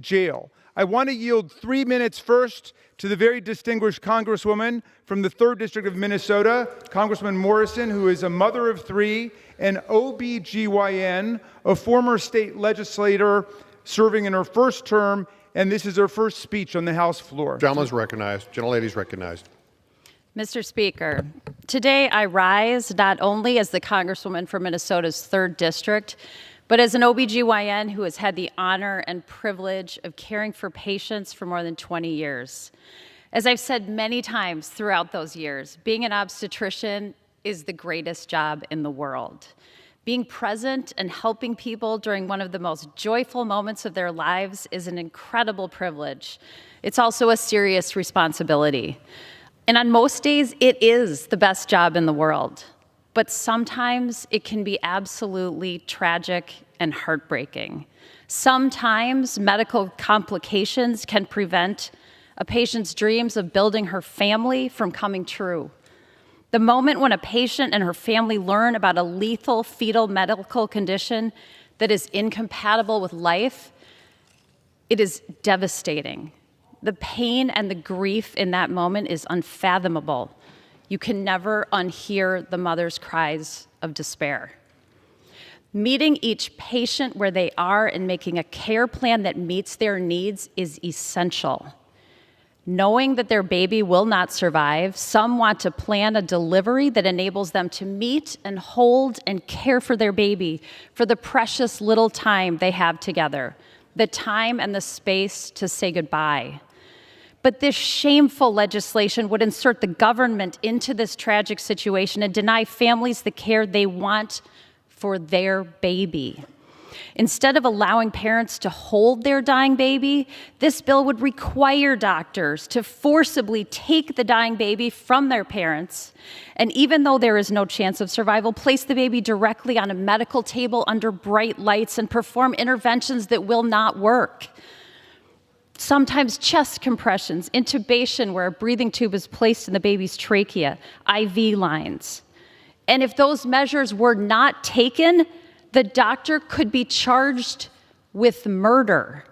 jail. I want to yield 3 minutes first to the very distinguished Congresswoman from the 3rd District of Minnesota, Congresswoman Morrison, who is a mother of 3, an OBGYN, a former state legislator serving in her first term, and this is her first speech on the House floor. Gentleman's recognized. Gentlelady's recognized. Mr. Speaker, today I rise not only as the Congresswoman from Minnesota's 3rd District, but as an OBGYN who has had the honor and privilege of caring for patients for more than 20 years. As I've said many times throughout those years, being an obstetrician is the greatest job in the world. Being present and helping people during one of the most joyful moments of their lives is an incredible privilege. It's also a serious responsibility. And on most days, it is the best job in the world. But sometimes it can be absolutely tragic and heartbreaking. Sometimes medical complications can prevent a patient's dreams of building her family from coming true. The moment when a patient and her family learn about a lethal fetal medical condition that is incompatible with life, it is devastating. The pain and the grief in that moment is unfathomable. You can never unhear the mother's cries of despair. Meeting each patient where they are and making a care plan that meets their needs is essential. Knowing that their baby will not survive, some want to plan a delivery that enables them to meet and hold and care for their baby for the precious little time they have together, the time and the space to say goodbye. But this shameful legislation would insert the government into this tragic situation and deny families the care they want for their baby. Instead of allowing parents to hold their dying baby, this bill would require doctors to forcibly take the dying baby from their parents, and even though there is no chance of survival, place the baby directly on a medical table under bright lights and perform interventions that will not work. Sometimes chest compressions, intubation where a breathing tube is placed in the baby's trachea, IV lines. And if those measures were not taken, the doctor could be charged with murder.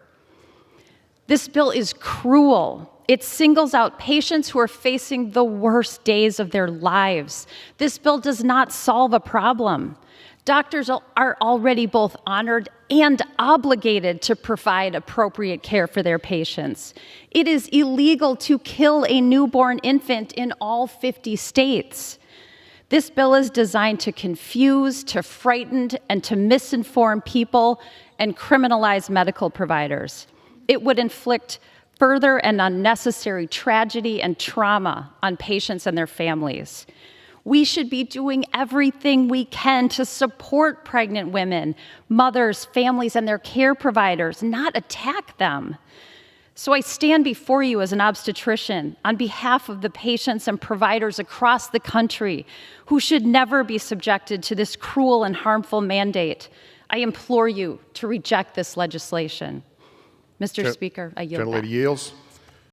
This bill is cruel. It singles out patients who are facing the worst days of their lives. This bill does not solve a problem. Doctors are already both honored and obligated to provide appropriate care for their patients. It is illegal to kill a newborn infant in all 50 states. This bill is designed to confuse, to frighten, and to misinform people and criminalize medical providers. It would inflict further and unnecessary tragedy and trauma on patients and their families. We should be doing everything we can to support pregnant women, mothers, families, and their care providers, not attack them. So I stand before you as an obstetrician on behalf of the patients and providers across the country who should never be subjected to this cruel and harmful mandate. I implore you to reject this legislation. Mr. Speaker, I yield back. Gentlelady yields.